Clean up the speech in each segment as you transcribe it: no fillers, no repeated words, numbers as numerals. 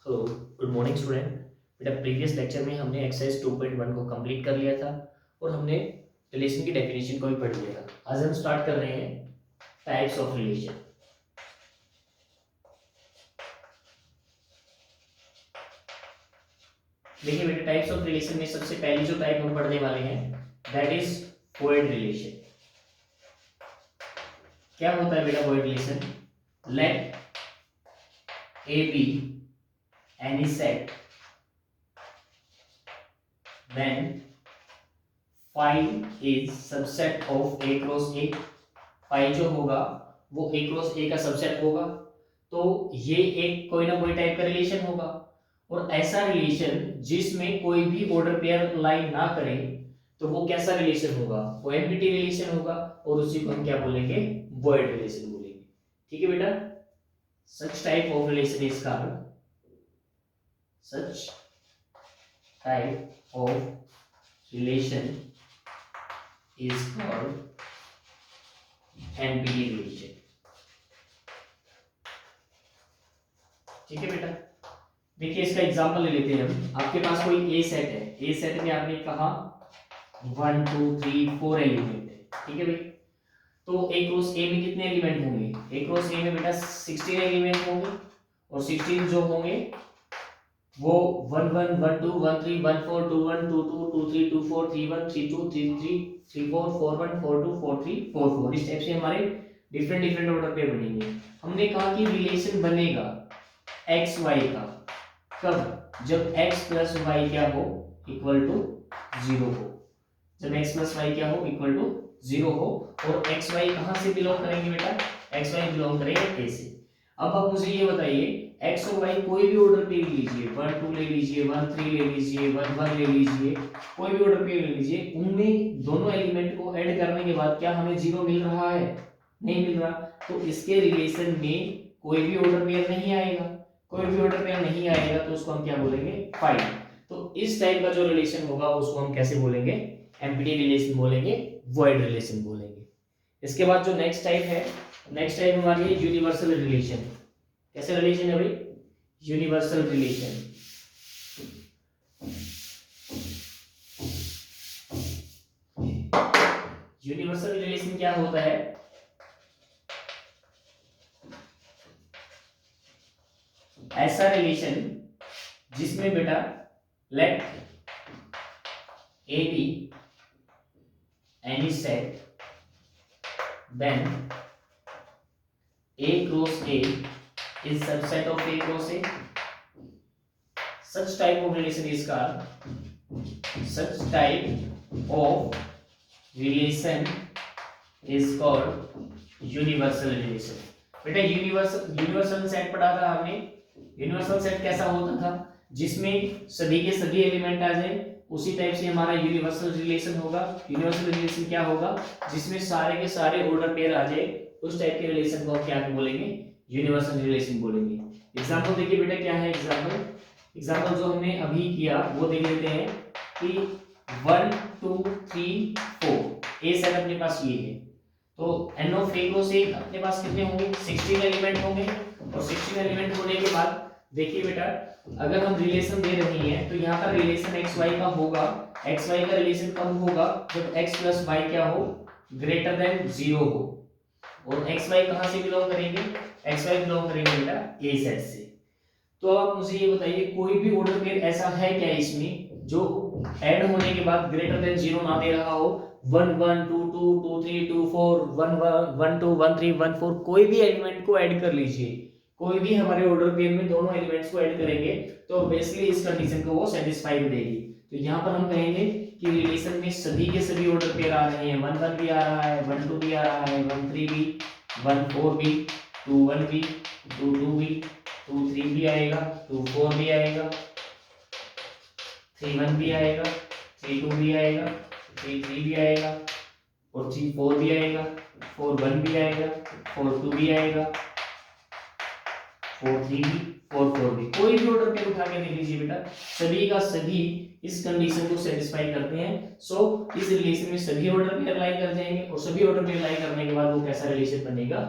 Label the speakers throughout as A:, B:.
A: Hello, good morning student. बेटा previous lecture में हमने एक्सरसाइज 2.1 को कंप्लीट कर लिया था और हमने रिलेशन की डेफिनेशन को भी पढ़ लिया था। आज हम स्टार्ट कर रहे हैं टाइप्स ऑफ रिलेशन। देखिए बेटा, टाइप्स ऑफ रिलेशन में सबसे पहली जो टाइप हम पढ़ने वाले हैं दैट इज वॉइड रिलेशन। क्या होता है बेटा void relation? Let A B any set then phi is subset of a cross a। phi जो होगा वो a क्रॉस a का सबसेट होगा, तो ये एक कोई ना कोई टाइप का रिलेशन होगा। और ऐसा रिलेशन जिसमें कोई भी ऑर्डर पेयर लाइन ना करे तो वो कैसा रिलेशन होगा? वो एम्प्टी रिलेशन होगा और उसी को हम क्या बोलेंगे? वॉइड रिलेशन बोलेंगे। ठीक है बेटा, such type of relation is called such type of relation is called NPT relation। ठीक है बेटा, देखिए इसका एग्जांपल ले लेते हैं हम। आपके पास कोई ए सेट है, ए सेट में आपने कहा 1 2 3 4 एलिमेंट है। ठीक है भाई, तो ए क्रॉस ए में कितने एलिमेंट होंगे? ए क्रॉस ए में बेटा 16 एलिमेंट होंगे और 16 जो होंगे वो 1 1 1 2 1 3 1 4 2 1 2 2 2 3 2 4 3 1 3 2 3 3 3 4 4 1 4 2 4 3 4 4 इस टाइप से हमारे डिफरेंट डिफरेंट ऑर्डर पे बनेंगे। हमने कहा कि रिलेशन बनेगा एक्स वाई का कब? जब x प्लस वाई क्या हो? इक्वल टू 0 हो। जब x प्लस वाई क्या हो? इक्वल टू 0 हो। और एक्स वाई कहाँ से बिलोंग करेंगे बेटा? एक्स वाई बिलोंग करेंगे a से। अब आप मुझे ये बताइए, एक्स और वाई कोई भी ऑर्डर पेयर लीजिए, 1 2 ले लीजिए, 1 3 ले लीजिए, 1 1 ले लीजिए, कोई भी ऑर्डर पेयर ले लीजिए, उनमें दोनों एलिमेंट को ऐड करने के बाद क्या हमें 0 मिल रहा है? नहीं मिल रहा। तो इसके रिलेशन में कोई भी ऑर्डर पेयर नहीं आएगा। कोई भी ऑर्डर पेयर नहीं आएगा तो उसको हम क्या बोलेंगे? फाई। तो इस टाइप का जो रिलेशन होगा उसको हम कैसे बोलेंगे? एम्प्टी रिलेशन बोलेंगे, वॉइड रिलेशन बोलेंगे। इसके बाद जो नेक्स्ट टाइप है, नेक्स्ट टाइप हमारी है यूनिवर्सल रिलेशन। कैसे रिलेशन है भाई? Universal relation. यूनिवर्सल रिलेशन क्या होता है? ऐसा रिलेशन जिसमें बेटा let A B any set then A cross A is subset of A cross A। Such type of relation is called such type of relation is called universal relation। बेटा universal set पढ़ा था हमने। Universal set कैसा होता था? जिसमें सभी के सभी एलिमेंट आ जाए, उसी टाइप से हमारा यूनिवर्सल रिलेशन होगा। यूनिवर्सल रिलेशन क्या होगा? जिसमें सारे के सारे ऑर्डर पेयर आ जाए, उस टाइप के रिलेशन को क्या बोलेंगे? यूनिवर्सल रिलेशन बोलेंगे। एग्जांपल देखिए बेटा, क्या है एग्जांपल जो हमने अभी किया वो देख लेते हैं कि 1 2 3 4 ए सेट अपने पास ये है, तो n ऑफ ए क्रॉस ए अपने पास कितने होंगे? 16 एलिमेंट होंगे। और 16 एलिमेंट होने के बाद देखिए बेटा, अगर हम रिलेशन दे रहे हैं तो यहाँ पर रिलेशन एक्स वाई का होगा। एक्स वाई का रिलेशन कब होगा? जब एक्स प्लस वाई क्या हो? ग्रेटर देन 0 हो। और एक्स वाई कहाँ से बिलोंग करेंगे? एक्स वाई बिलोंग करेंगे बेटा ए सेट से। तो आप मुझे ये बताइए, कोई भी ऑर्डर पेयर ऐसा है क्या इसमें जो ऐड होने के बाद ग्रेटर देन 0 ना दे रहा हो? 1 1 2 2 2 3 2 4 1 1 2 1 3 1 4 कोई भी एलिमेंट को ऐड कर लीजिए। कोई भी हमारे ऑर्डर पेयर में दोनों एलिमेंट्स को ऐड करेंगे तो ऑब्वियसली इस कंडीशन को वो सेटिस्फाई करेगी। तो यहाँ पर हम कहेंगे कि रिलेशन में सभी के सभी ऑर्डर पेयर आ रहे हैं। 1 1 भी आ रहा है, 1 2 भी आ रहा है, 1 3 भी, 1 4 भी, 2 1 भी, 2 2 भी, 2 3 भी आएगा, 2 4 भी आएगा, 3 1 भी आएगा, 3 2 भी आएगा, 3 3 भी आएगा, और 3 4 भी आएगा, 4 1 भी आएगा, 4 2 भी आएगा, 4 3 भी, 4 4 भी। कोई भी ऑर्डर पेयर उठा के देख लीजिए बेटा, सभी का सभी इस कंडीशन को सेटिस्फाई करते हैं। सो इस रिलेशन में सभी ऑर्डर पेयर लाई कर जाएंगे और सभी ऑर्डर पेयर लाई करने के बाद वो कैसा रिलेशन बनेगा?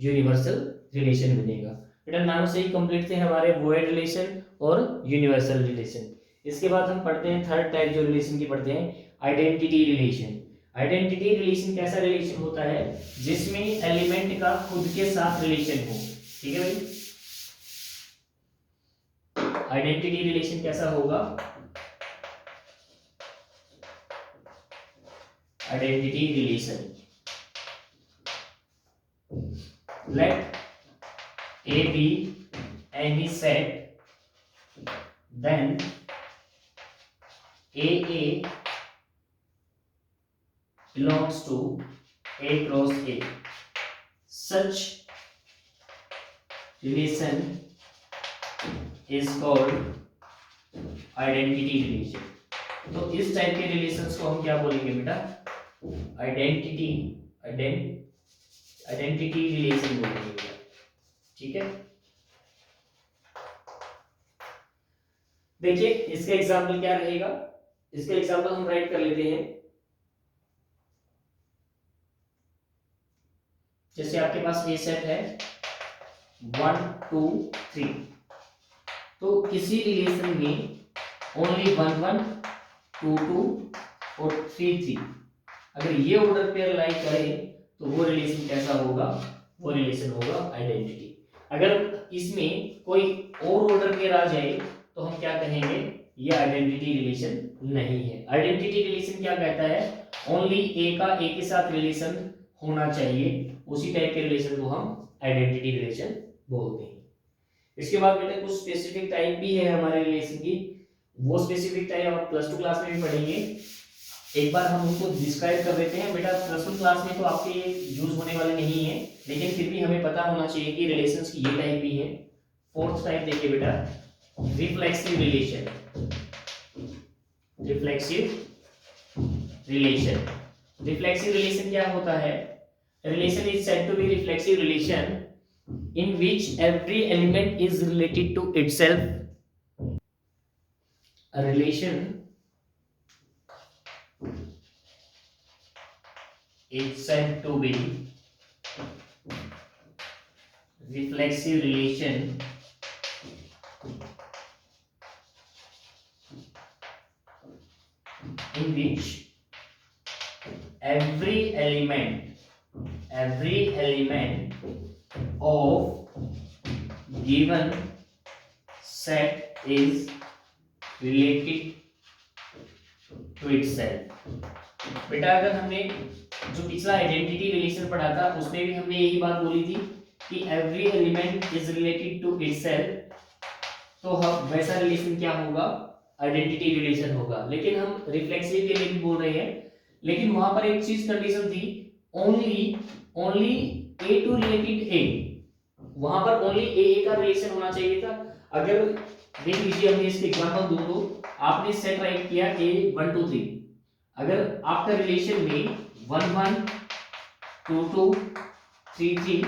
A: यूनिवर्सल रिलेशन बनेगा। बेटा नाम से ही कंप्लीट थे हमारे वॉइड रिलेशन और यूनिवर्सल रिलेशन। इसके बाद हम पढ़ते हैं थर्ड टाइप जो रिलेशन की पढ़ते हैं, आइडेंटिटी रिलेशन। आइडेंटिटी रिलेशन कैसा रिलेशन होता है जिसमें एलिमेंट का खुद के साथ रिलेशन हो। ठीक है भाई, आइडेंटिटी रिलेशन कैसा होगा, identity relation, let A be any set then AA belongs to A cross A. Such relation is called identity relation. तो इस टाइप के रिलेशंस को हम क्या बोलेंगे बेटा, आइडेंटिटी आइडेंटिटी रिलेशन बोलेंगे बेटा। ठीक है, देखिए इसका एग्जाम्पल क्या रहेगा, इसका एग्जाम्पल हम राइट कर लेते हैं। जैसे आपके पास ये सेट है 1 2 3, तो किसी रिलेशन में ओनली 1 1 2 2 और 3 3, अगर ये ऑर्डर पेयर लाई करे तो वो रिलेशन कैसा होगा, वो रिलेशन होगा आइडेंटिटी। अगर इसमें कोई और ऑर्डर पेयर आ जाए तो हम क्या कहेंगे, ये आइडेंटिटी रिलेशन नहीं है। आइडेंटिटी रिलेशन क्या कहता है, ओनली ए का ए के साथ रिलेशन होना चाहिए, उसी टाइप के रिलेशन को हम आइडेंटिटी रिलेशन बोलते हैं। इसके बाद बेटा कुछ स्पेसिफिक टाइप भी है हमारे रिलेशन की, वो स्पेसिफिक टाइप आप प्लस 2 क्लास में भी पढ़ेंगे। एक बार हम उनको डिस्क्राइब कर देते हैं। बेटा प्लस 1 क्लास में तो आपके यूज होने वाले नहीं है, लेकिन फिर भी हमें पता होना चाहिए कि रिलेशंस की ये टाइप भी है। फोर्थ टाइप देखिए बेटा, reflexive relation. Reflexive relation, reflexive relation क्या होता है, relation is said to be reflexive relation in which every element is related to itself. A relation is said to be reflexive relation in which every element of given set is related to itself. बेटा अगर हमने जो पिछला identity relation पढ़ा था उसमें भी हमने यही बात बोली थी कि every element is related to itself, तो हम वैसा रिलेशन क्या होगा, आइडेंटिटी रिलेशन होगा। लेकिन हम रिफ्लेक्सिव के लिए भी बोल रहे हैं, लेकिन वहां पर एक चीज कंडीशन थी, ओनली ए टू रिलेटेड ए, वहां पर ओनली ए का रिलेशन होना चाहिए था। अगर देख लीजिए हमने इसके एग्जांपल दो, आपने सेट राइट किया ए 1 2 3, अगर आपका रिलेशन में 1 1 2 2 3 3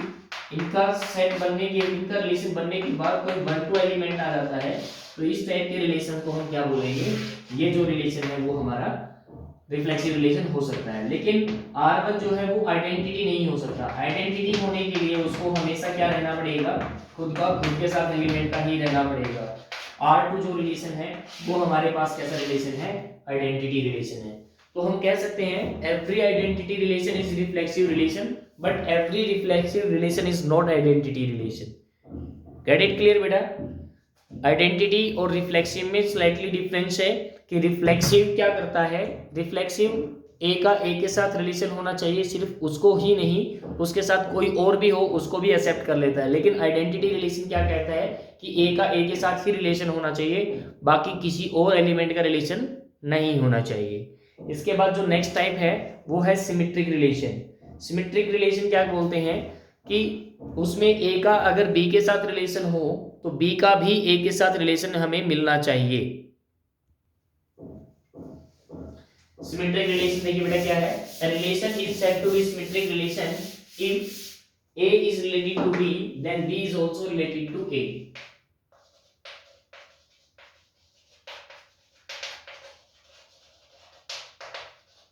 A: इनका सेट बनने के, इनका रिलेशन बनने के बाद कोई 1 2 एलिमेंट आ जाता है, तो इस टाइप के रिलेशन को हम क्या बोलेंगे, ये जो रिलेशन है वो हमारा रिफ्लेक्सिव रिलेशन हो सकता है। लेकिन R1 जो है वो आइडेंटिटी नहीं हो सकता। आइडेंटिटी होने के लिए उसको हमेशा क्या रहना पड़ेगा, खुद के साथ एलिमेंट का ही रहना पड़ेगा। R2 जो रिलेशन है वो हमारे पास कैसा रिलेशन है, आइडेंटिटी रिलेशन है। तो हम कह सकते हैं every identity relation is reflexive relation, but every reflexive relation is not identity relation. Get it clear बेटा, आइडेंटिटी और रिफ्लेक्सिव में स्लाइटली डिफरेंस है कि रिफ्लेक्सिव क्या करता है, रिफ्लेक्सिव ए का ए के साथ रिलेशन होना चाहिए, सिर्फ उसको ही नहीं, उसके साथ कोई और भी हो उसको भी एक्सेप्ट कर लेता है। लेकिन आइडेंटिटी रिलेशन क्या कहता है कि ए का ए के साथ ही रिलेशन होना चाहिए, बाकी किसी और एलिमेंट का रिलेशन नहीं होना चाहिए। इसके बाद जो नेक्स्ट टाइप है वो है सिमेट्रिक रिलेशन। सिमेट्रिक रिलेशन क्या बोलते हैं कि उसमें ए का अगर बी के साथ रिलेशन हो तो बी का भी ए के साथ रिलेशन हमें मिलना चाहिए। सिमेट्रिक रिलेशन देखिए बेटा क्या है, a relation is said to be symmetric relation if A is related to B then B is also related to A.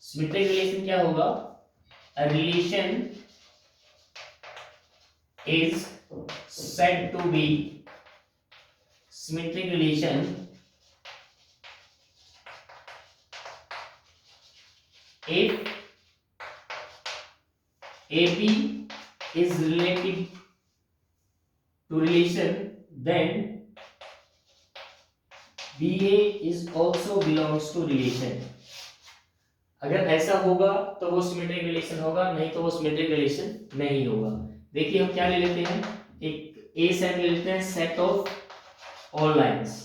A: Symmetric relation क्या होगा, a relation is said to be symmetric relation if AB is related to relation, then BA is also belongs to relation. अगर ऐसा होगा तो वो symmetric relation होगा, नहीं तो वो सिमेट्रिक रिलेशन नहीं होगा। देखिए हम क्या ले लेते हैं, एक ए सेट ले लेते हैं, सेट ऑफ ऑल लाइंस।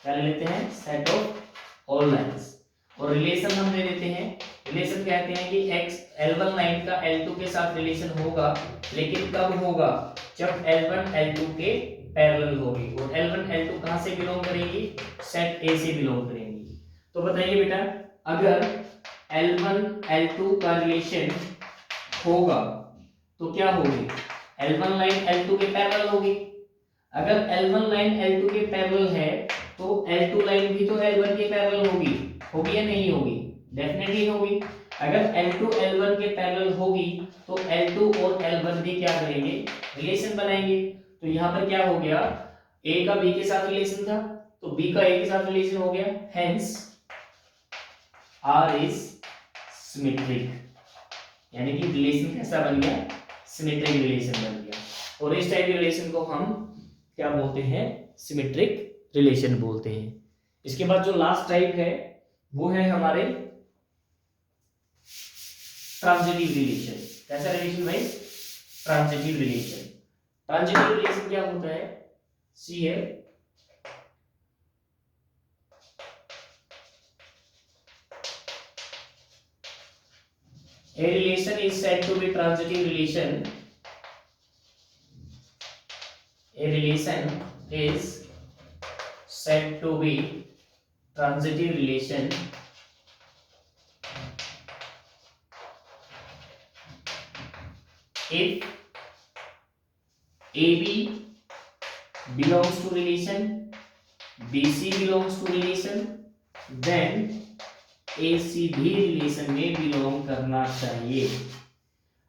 A: क्या ले लेते हैं, सेट ऑफ ऑल लाइंस। और रिलेशन हम ले लेते हैं, रिलेशन कहते हैं कि x L1 लाइन का L2 के साथ रिलेशन होगा, लेकिन कब होगा, जब L1 L2 के पैरेलल होगी। और L1 L2 कहां से बिलोंग करेंगी, सेट A से बिलोंग करेंगी। तो बताइए बेटा, अगर L1 L2 का रिलेशन होगा तो क्या होगी, L1 लाइन L2 के पैरेलल होगी। अगर L1 लाइन L2 के पैरेलल है तो L2 लाइन भी तो L1 के पैरेलल होगी, होगी या नहीं होगी, डेफिनेटली होगी। अगर L2 L1 के पैरेलल होगी तो L2 और L1 भी क्या करेंगे, रिलेशन बनाएंगे। तो यहाँ पर क्या हो गया, A का B के साथ रिलेशन था तो B का A के साथ रिलेशन हो गया, हेंस R इज सिमेट्रिक, यानी कि रिलेशन कैसा बन गया, सिमेट्रिक रिलेशन बन गया। और इस टाइप के रिलेशन को हम क्या बोलते हैं, सिमेट्रिक रिलेशन बोलते हैं। इसके बाद जो लास्ट टाइप है वो है हमारे ट्रांजिटिव रिलेशन। कैसा रिलेशन भाई, ट्रांजिटिव रिलेशन। ट्रांजिटिव रिलेशन क्या होता है, सी है a relation is said to be transitive relation. A relation is said to be transitive relation if AB belongs to relation, BC belongs to relation, then AC भी relation में belong करना चाहिए।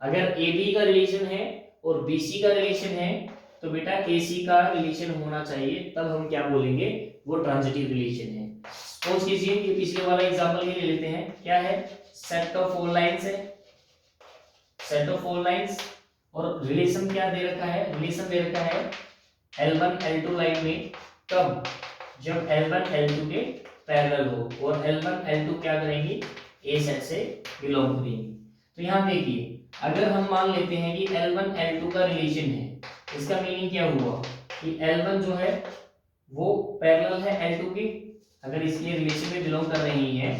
A: अगर AB का रिलेशन है और BC का relation है तो बेटा AC का रिलेशन होना चाहिए, तब हम क्या बोलेंगे, वो ट्रांजिटिव रिलेशन है। सपोज कीजिए कि पिछले वाला एग्जांपल ये ले लेते हैं, क्या है, सेट ऑफ ऑल लाइंस है, सेट ऑफ ऑल लाइंस, और रिलेशन क्या दे रखा है, रिलेशन दे रखा है L1 L2 लाइन में, कब, जब L1 L2 के पैरेलल हो, और L1 L2 क्या करेंगे, A सेट से बिलोंग करेंगे। तो यहाँ देखिए, अगर हम मान लेते हैं कि L1 L2 का रिलेशन है, इसका मीनिंग क्या हुआ कि L1 जो है वो पैरेलल है L2 के, अगर इसके रिलेशन में बिलोंग कर रही है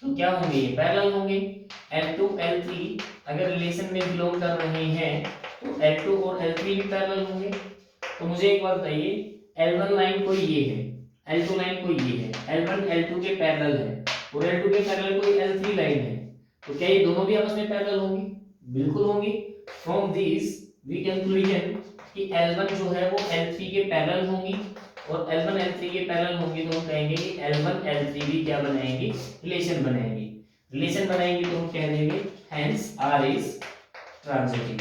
A: तो क्या होंगे, ये पैरेलल होंगे। L2 L3 अगर रिलेशन में बिलोंग कर रहे हैं तो L2 और L3 भी पैरेलल होंगे। तो मुझे एक बात बताइए, L1 लाइन कोई ये है, L2 लाइन कोई ये है, L1 L2 के पैरेलल है और L2 के पैरेलल कोई L3 लाइन है, तो क्या ये दोनों भी आपस में पैरेलल होंगी, बिल्कुल होंगी। फ्रॉम दिस वी कंक्लूजन कि L1 जो है वो L3 के पैरेलल होंगी, और L1 L3 के पैरेलल होंगी तो हम कहेंगे कि L1 L3 भी क्या बनाएंगी, रिलेशन बनाएंगी। रिलेशन बनाएंगी तो हम कह देंगे hence R is transitive.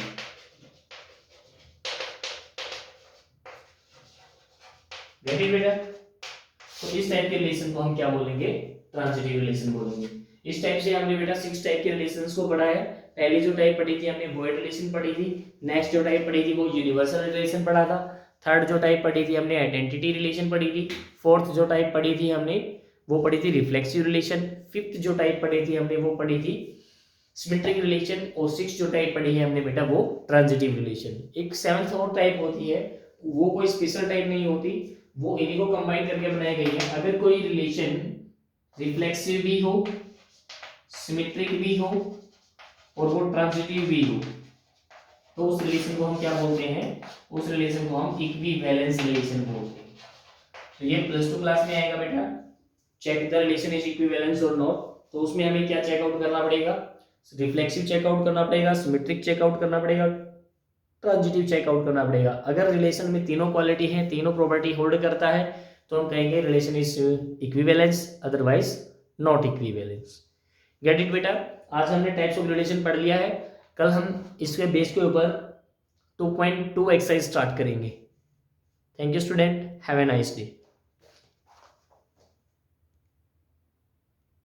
A: Get it बेटा। तो इस टाइप के रिलेशन को हम क्या बोलेंगे, ट्रांजिटिव रिलेशन बोलेंगे। इस टाइप से हमने बेटा 6 टाइप के रिलेशंस को पढ़ा है। पहली जो टाइप पढ़ी थी हमने वॉइड रिलेशन पढ़ी थी, नेक्स्ट जो टाइप पढ़ी थी वो यूनिवर्सल रिलेशन पढ़ा था, थर्ड जो टाइप पढ़ी थी हमने आइडेंटिटी रिलेशन पढ़ी थी, फोर्थ जो टाइप पढ़ी थी हमने वो पढ़ी थी रिफ्लेक्सिव रिलेशन, फिफ्थ जो टाइप पढ़ी थी हमने वो पढ़ी थी सिमेट्रिक रिलेशन, और सिक्स्थ जो टाइप पढ़ी है हमने बेटा वो ट्रांजिटिव रिलेशन। एक सेवंथ और टाइप होती है, वो कोई स्पेशल टाइप नहीं होती, वो इन्हीं को कंबाइन करके बनाई गई है। अगर कोई रिलेशन रिफ्लेक्सिव भी हो, सिमेट्रिक भी हो और वो ट्रांजिटिव भी हो तो उस रिलेशन को हम क्या बोलते हैं, उस रिलेशन को हम इक्विवेलेंस रिलेशन बोलते हैं। तो ये प्लस 2 क्लास में आएगा बेटा, check the relation is equivalence और नॉट। तो उसमें हमें क्या चेकआउट करना पड़ेगा, रिफ्लेक्सिव चेकआउट करना पड़ेगा, सिमेट्रिक चेकआउट करना पड़ेगा, ट्रांजिटिव चेकआउट करना पड़ेगा। अगर रिलेशन में तीनों क्वालिटी है, तीनों प्रॉपर्टी होल्ड करता है तो हम कहेंगे relation is equivalence, otherwise not equivalence. Get it बेटा। आज हमने टाइप्स ऑफ रिलेशन पढ़ लिया है, कल हम इसके बेस के ऊपर 2.2 एक्सरसाइज स्टार्ट करेंगे। Thank you student, have a nice day.